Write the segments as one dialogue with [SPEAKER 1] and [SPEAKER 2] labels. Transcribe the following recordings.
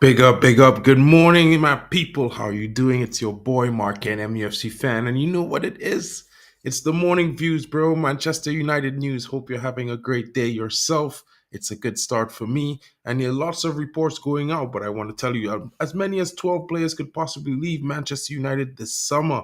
[SPEAKER 1] Big up, big up. Good morning, my people. How are you doing? It's your boy MarkN, MUFC fan, and you know what it is. It's the morning views, bro. Manchester United news. Hope you're having a great day yourself. It's a good start for me, and there are lots of reports going out. But I want to tell you, as many as 12 players could possibly leave Manchester United this summer.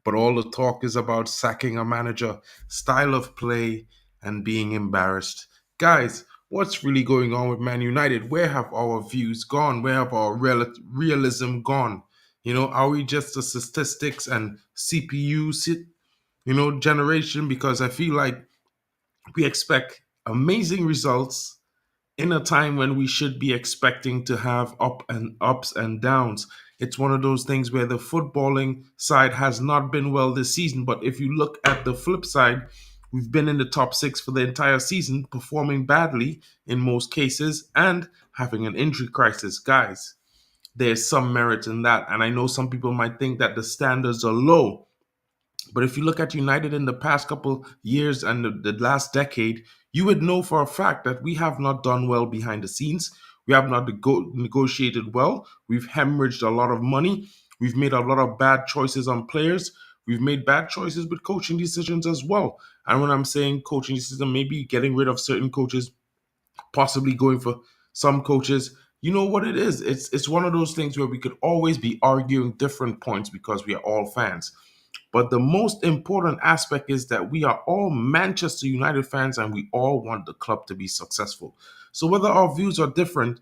[SPEAKER 1] But all the talk is about sacking a manager, style of play, and being embarrassed. Guys, what's really going on with Man United? Where have our views gone? Where have our realism gone? Are we just a statistics and CPU, generation? Because I feel like we expect amazing results in a time when we should be expecting to have ups and downs. It's one of those things where the footballing side has not been well this season. But if you look at the flip side, we've been in the top six for the entire season, performing badly in most cases and having an injury crisis. Guys, there's some merit in that. And I know some people might think that the standards are low. But if you look at United in the past couple years and the last decade, you would know for a fact that we have not done well behind the scenes. We have not negotiated well. We've hemorrhaged a lot of money. We've made a lot of bad choices on players. We've made bad choices with coaching decisions as well. And when I'm saying coaching decisions, maybe getting rid of certain coaches, possibly going for some coaches. You know what it is? It's one of those things where we could always be arguing different points because we are all fans. But the most important aspect is that we are all Manchester United fans and we all want the club to be successful. So whether our views are different,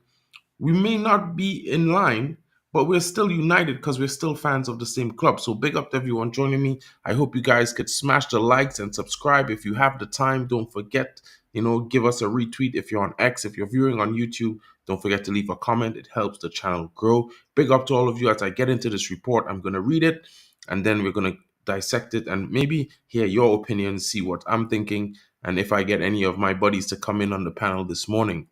[SPEAKER 1] we may not be in line, but we're still united because we're still fans of the same club. So big up to everyone joining me. I hope you guys could smash the likes and subscribe if you have the time. Don't forget, give us a retweet if you're on X. If you're viewing on YouTube, don't forget to leave a comment. It helps the channel grow. Big up to all of you. As I get into this report, I'm going to read it and then we're going to dissect it and maybe hear your opinions, see what I'm thinking, and if I get any of my buddies to come in on the panel this morning.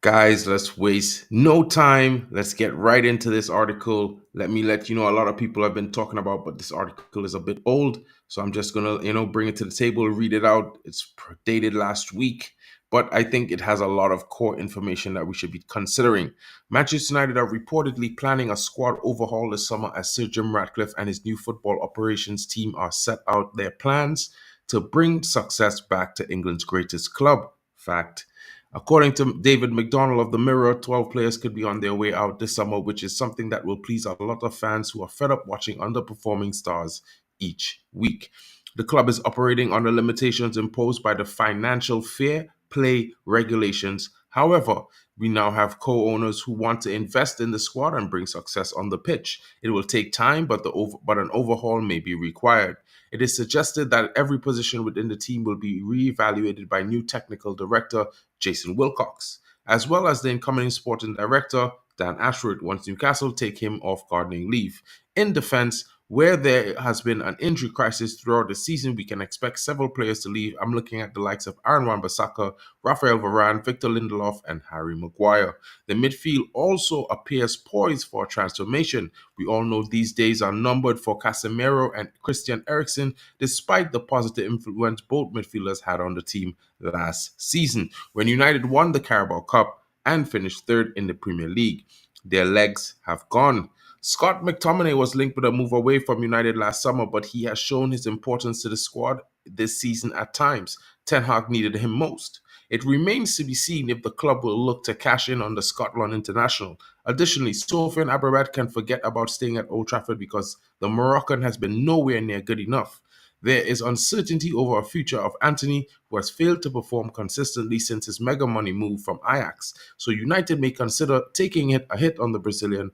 [SPEAKER 1] Guys, let's waste no time. Let's get right into this article. Let me let you know a lot of people have been talking about, but this article is a bit old. So I'm just going to, bring it to the table, read it out. It's dated last week, but I think it has a lot of core information that we should be considering. Manchester United are reportedly planning a squad overhaul this summer as Sir Jim Ratcliffe and his new football operations team are set out their plans to bring success back to England's greatest club. Fact. According to David McDonald of the Mirror, 12 players could be on their way out this summer, which is something that will please a lot of fans who are fed up watching underperforming stars each week. The club is operating under limitations imposed by the financial fair play regulations. However, we now have co-owners who want to invest in the squad and bring success on the pitch. It will take time, but an overhaul may be required. It is suggested that every position within the team will be reevaluated by new technical director Jason Wilcox, as well as the incoming sporting director Dan Ashworth once Newcastle take him off gardening leave. In defense, where there has been an injury crisis throughout the season, we can expect several players to leave. I'm looking at the likes of Aaron Wan-Bissaka, Rafael Varane, Victor Lindelof, and Harry Maguire. The midfield also appears poised for transformation. We all know these days are numbered for Casemiro and Christian Eriksen, despite the positive influence both midfielders had on the team last season, when United won the Carabao Cup and finished third in the Premier League. Their legs have gone. Scott McTominay was linked with a move away from United last summer, but he has shown his importance to the squad this season at times. Ten Hag needed him most. It remains to be seen if the club will look to cash in on the Scotland international. Additionally, Sofiane Amrabat can forget about staying at Old Trafford because the Moroccan has been nowhere near good enough. There is uncertainty over a future of Anthony, who has failed to perform consistently since his mega money move from Ajax. So United may consider taking a hit on the Brazilian.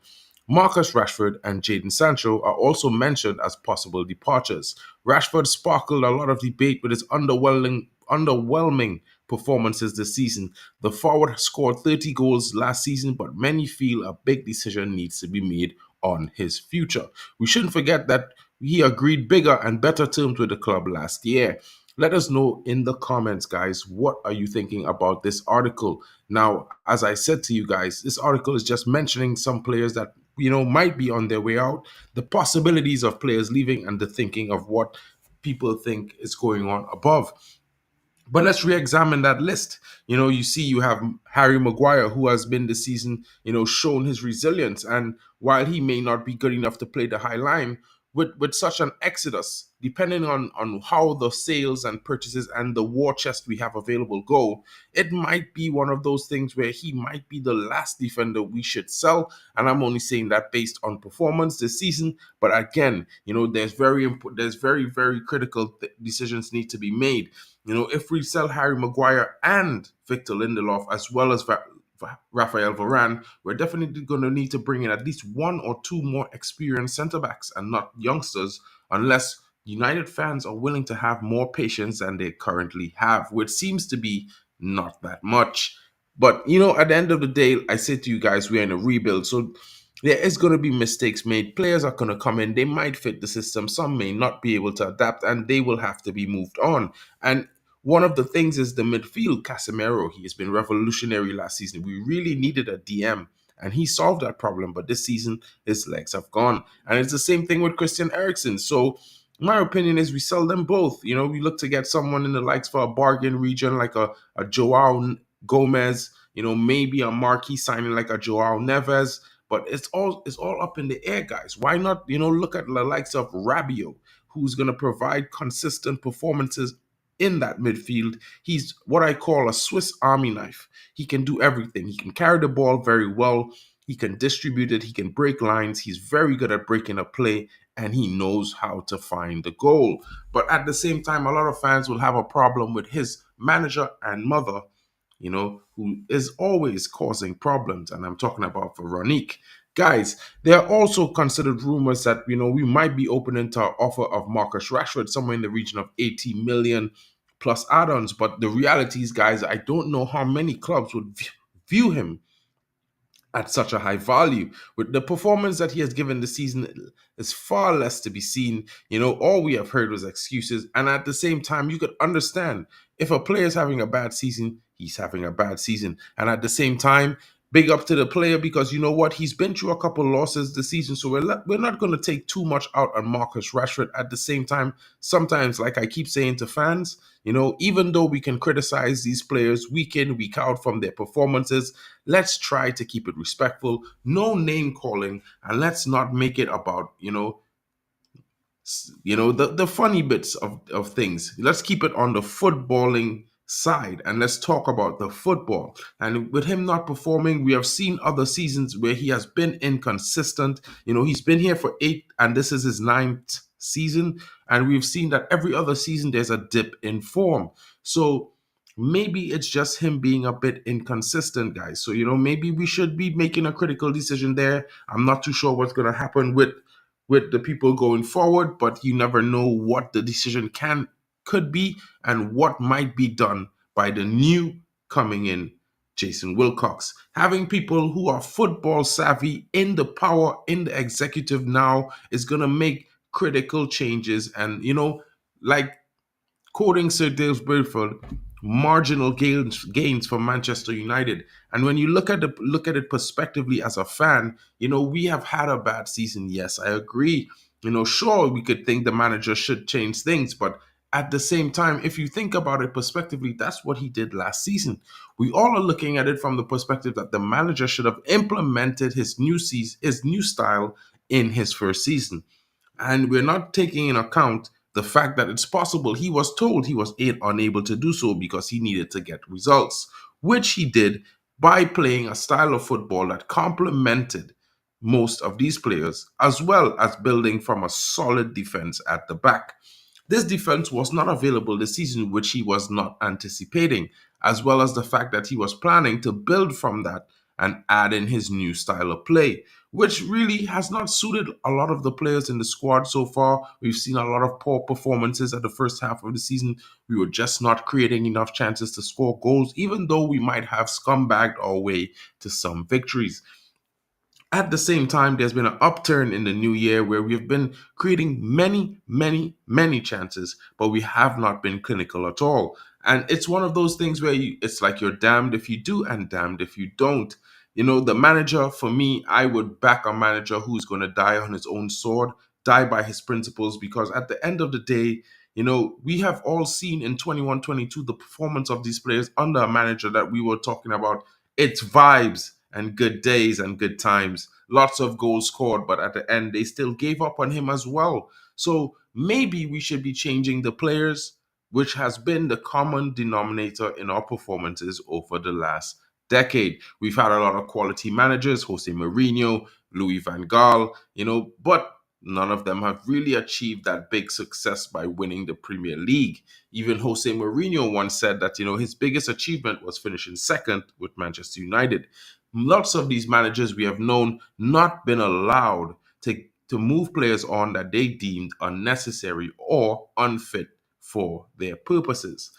[SPEAKER 1] Marcus Rashford and Jadon Sancho are also mentioned as possible departures. Rashford sparkled a lot of debate with his underwhelming performances this season. The forward scored 30 goals last season, but many feel a big decision needs to be made on his future. We shouldn't forget that he agreed bigger and better terms with the club last year. Let us know in the comments, guys, what are you thinking about this article? Now, as I said to you guys, this article is just mentioning some players that might be on their way out, the possibilities of players leaving, and the thinking of what people think is going on above. But let's re-examine that list. You see you have Harry Maguire, who has been this season, shown his resilience. And while he may not be good enough to play the high line, with such an exodus, depending on how the sales and purchases and the war chest we have available go, it might be one of those things where he might be the last defender we should sell. And I'm only saying that based on performance this season. But again, there's very critical decisions need to be made. If we sell Harry Maguire and Victor Lindelof as well as Rafael Varane, we're definitely going to need to bring in at least one or two more experienced centre backs and not youngsters, unless United fans are willing to have more patience than they currently have, which seems to be not that much. But at the end of the day, I say to you guys, we're in a rebuild, so there is going to be mistakes made. Players are going to come in, they might fit the system, some may not be able to adapt, and they will have to be moved on. And one of the things is the midfield. Casemiro, he has been revolutionary last season. We really needed a DM, and he solved that problem. But this season, his legs have gone. And it's the same thing with Christian Eriksen. So my opinion is we sell them both. We look to get someone in the likes for a bargain region like a Joao Gomez, maybe a marquee signing like a Joao Neves. But it's all up in the air, guys. Why not, look at the likes of Rabiot, who's going to provide consistent performances in that midfield. He's what I call a Swiss Army knife. He can do everything. He can carry the ball very well. He can distribute it. He can break lines. He's very good at breaking a play, and he knows how to find the goal. But at the same time, a lot of fans will have a problem with his manager and mother, who is always causing problems. And I'm talking about Veronique. Guys, there are also considered rumors that, we might be opening to an offer of Marcus Rashford, somewhere in the region of 80 million plus add-ons. But the reality is, guys, I don't know how many clubs would view him at such a high value. With the performance that he has given this season, is far less to be seen. All we have heard was excuses. And at the same time, you could understand if a player is having a bad season, he's having a bad season. And at the same time, big up to the player, because you know what? He's been through a couple losses this season, so we're not going to take too much out on Marcus Rashford. At the same time, sometimes, like I keep saying to fans, even though we can criticize these players week in, week out from their performances, let's try to keep it respectful, no name calling, and let's not make it about, the funny bits of things. Let's keep it on the footballing side, and let's talk about the football. And with him not performing, we have seen other seasons where he has been inconsistent. He's been here for 8, and this is his 9th season, and we've seen that every other season there's a dip in form. So maybe it's just him being a bit inconsistent, guys. So maybe we should be making a critical decision there. I'm not too sure what's going to happen with the people going forward, but you never know what the decision could be and what might be done by the new coming in Jason Wilcox. Having people who are football savvy in the power, in the executive now, is going to make critical changes. And, like quoting Sir Dave Bradford, marginal gains for Manchester United. And when you look at it prospectively as a fan, we have had a bad season. Yes, I agree. Sure, we could think the manager should change things, but at the same time, if you think about it prospectively, that's what he did last season. We all are looking at it from the perspective that the manager should have implemented his new style in his first season. And we're not taking in account the fact that it's possible he was told he was unable to do so because he needed to get results, which he did by playing a style of football that complemented most of these players, as well as building from a solid defense at the back. This defense was not available this season, which he was not anticipating, as well as the fact that he was planning to build from that and add in his new style of play, which really has not suited a lot of the players in the squad so far. We've seen a lot of poor performances at the first half of the season. We were just not creating enough chances to score goals, even though we might have scumbagged our way to some victories. At the same time, there's been an upturn in the new year where we've been creating many, many, many chances, but we have not been clinical at all. And it's one of those things where it's like you're damned if you do and damned if you don't. The manager, for me, I would back a manager who's going to die on his own sword, die by his principles, because at the end of the day, we have all seen in 21-22 the performance of these players under a manager that we were talking about. It's vibes and good days and good times. Lots of goals scored, but at the end, they still gave up on him as well. So maybe we should be changing the players, which has been the common denominator in our performances over the last decade. We've had a lot of quality managers, Jose Mourinho, Louis van Gaal, but none of them have really achieved that big success by winning the Premier League. Even Jose Mourinho once said that, his biggest achievement was finishing second with Manchester United. Lots of these managers we have known not been allowed to move players on that they deemed unnecessary or unfit for their purposes.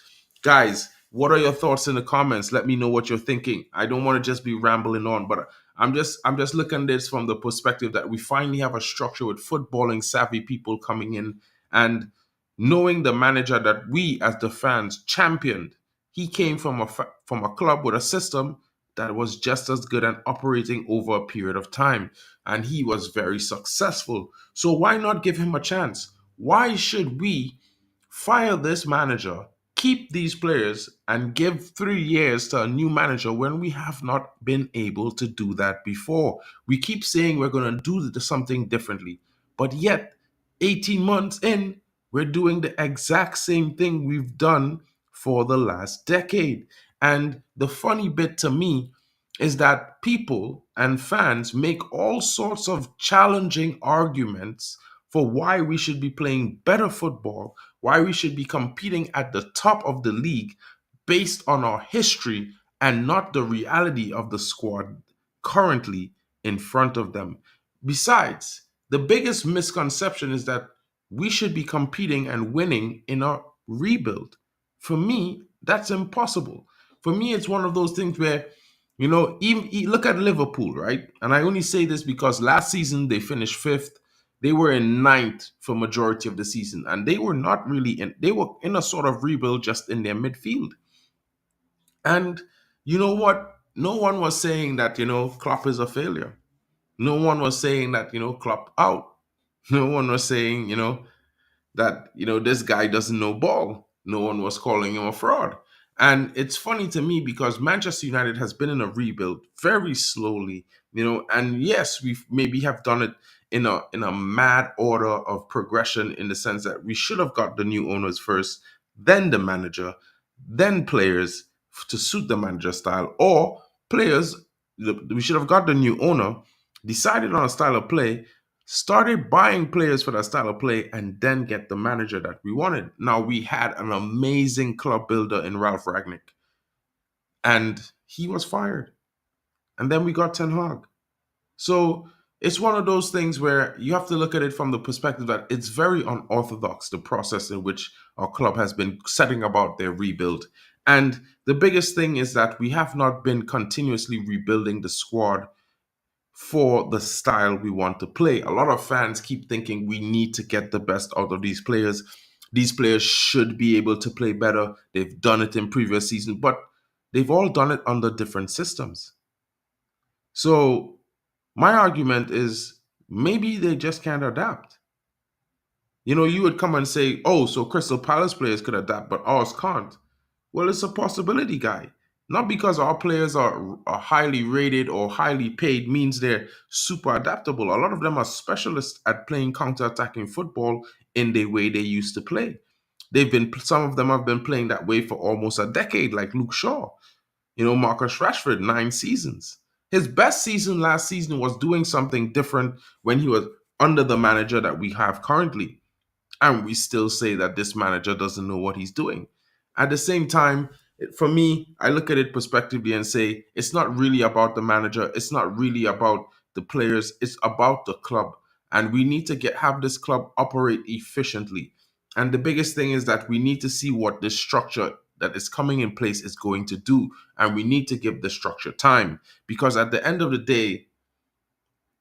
[SPEAKER 1] Guys, what are your thoughts in the comments? Let me know what you're thinking. I don't want to just be rambling on, but I'm just looking at this from the perspective that we finally have a structure with footballing savvy people coming in and knowing the manager that we as the fans championed. He came from a club with a system that was just as good and operating over a period of time, and he was very successful. So why not give him a chance? Why should we fire this manager, keep these players, and give 3 years to a new manager when we have not been able to do that before? We keep saying we're going to do something differently, but yet 18 months in, we're doing the exact same thing we've done for the last decade. And the funny bit to me is that people and fans make all sorts of challenging arguments for why we should be playing better football, why we should be competing at the top of the league based on our history and not the reality of the squad currently in front of them. Besides, the biggest misconception is that we should be competing and winning in a rebuild. For me, that's impossible. For me, it's one of those things where, even look at Liverpool, right? And I only say this because last season they finished fifth. They were in ninth for majority of the season, and they were not really in. They were in a sort of rebuild just in their midfield. And you know what? No one was saying that Klopp is a failure. No one was saying that Klopp out. No one was saying that this guy doesn't know ball. No one was calling him a fraud. And it's funny to me because Manchester United has been in a rebuild very slowly, and yes, we maybe have done it in a mad order of progression, in the sense that we should have got the new owners first, then the manager, then players to suit the manager style, or players, we should have got the new owner, decided on a style of play, started buying players for that style of play, and then get the manager that we wanted. Now, we had an amazing club builder in Ralph Ragnick, and he was fired. And then we got Ten Hag. So it's one of those things where you have to look at it from the perspective that it's very unorthodox, the process in which our club has been setting about their rebuild. And the biggest thing is that we have not been continuously rebuilding the squad for the style we want to play. A lot of fans keep thinking we need to get the best out of these players. These players should be able to play better. They've done it in previous seasons, but they've all done it under different systems. So my argument is maybe they just can't adapt. You would come and say, oh, so Crystal Palace players could adapt, but ours can't. Well, it's a possibility, guy. Not because our players are highly rated or highly paid means they're super adaptable. A lot of them are specialists at playing counter-attacking football in the way they used to play. Some of them have been playing that way for almost a decade, like Luke Shaw. Marcus Rashford, 9 seasons. His best season last season was doing something different when he was under the manager that we have currently. And we still say that this manager doesn't know what he's doing. At the same time, For me, I look at it prospectively and say it's not really about the manager, it's not really about the players, it's about the club. And we need to have this club operate efficiently. And the biggest thing is that we need to see what this structure that is coming in place is going to do. And we need to give the structure time. Because at the end of the day,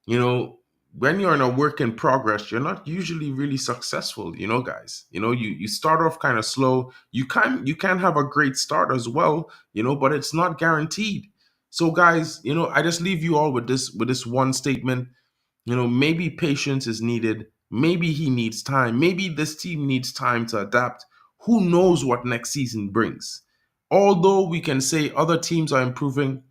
[SPEAKER 1] you know, when you're in a work in progress, you're not usually really successful, guys. You start off kind of slow. You can have a great start as well, but it's not guaranteed. So guys, I just leave you all with this one statement. Maybe patience is needed. Maybe he needs time. Maybe this team needs time to adapt. Who knows what next season brings? Although we can say other teams are improving,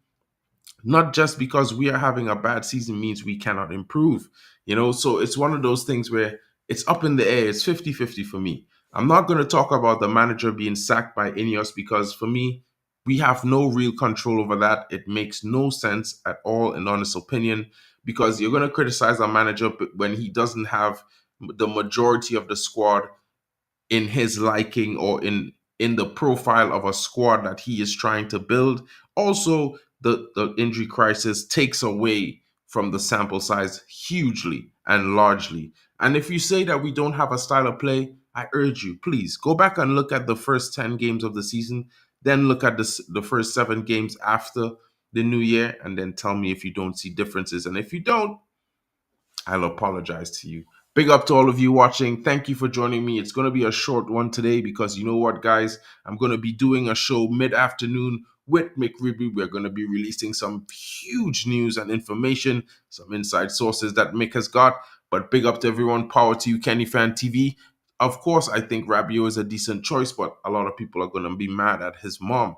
[SPEAKER 1] not just because we are having a bad season means we cannot improve. So it's one of those things where it's up in the air. It's 50-50 for me. I'm not going to talk about the manager being sacked by Ineos because for me, we have no real control over that. It makes no sense at all, in honest opinion, because you're going to criticize a manager when he doesn't have the majority of the squad in his liking or in the profile of a squad that he is trying to build. Also, the injury crisis takes away from the sample size hugely and largely. And if you say that we don't have a style of play, I urge you, please go back and look at the first 10 games of the season, then look at the first 7 games after the new year, and then tell me if you don't see differences. And if you don't, I'll apologize to you. Big up to all of you watching. Thank you for joining me. It's going to be a short one today because you know what, guys? I'm going to be doing a show mid-afternoon with Mick Ribby. We're going to be releasing some huge news and information, some inside sources that Mick has got. But big up to everyone. Power to you, Kenny Fan TV. Of course, I think Rabiot is a decent choice, but a lot of people are going to be mad at his mom.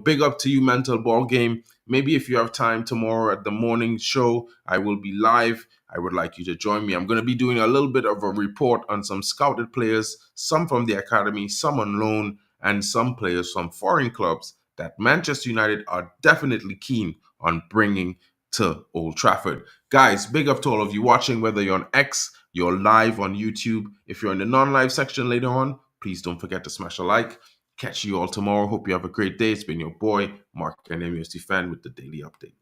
[SPEAKER 1] Big up to you, Mental Ball Game. Maybe if you have time tomorrow at the morning show, I will be live. I would like you to join me. I'm going to be doing a little bit of a report on some scouted players, some from the academy, some on loan, and some players from foreign clubs that Manchester United are definitely keen on bringing to Old Trafford. Guys, big up to all of you watching, whether you're on X, you're live on YouTube. If you're in the non-live section later on, please don't forget to smash a like. Catch you all tomorrow. Hope you have a great day. It's been your boy, MarkN, MUFC Fan, with the daily update.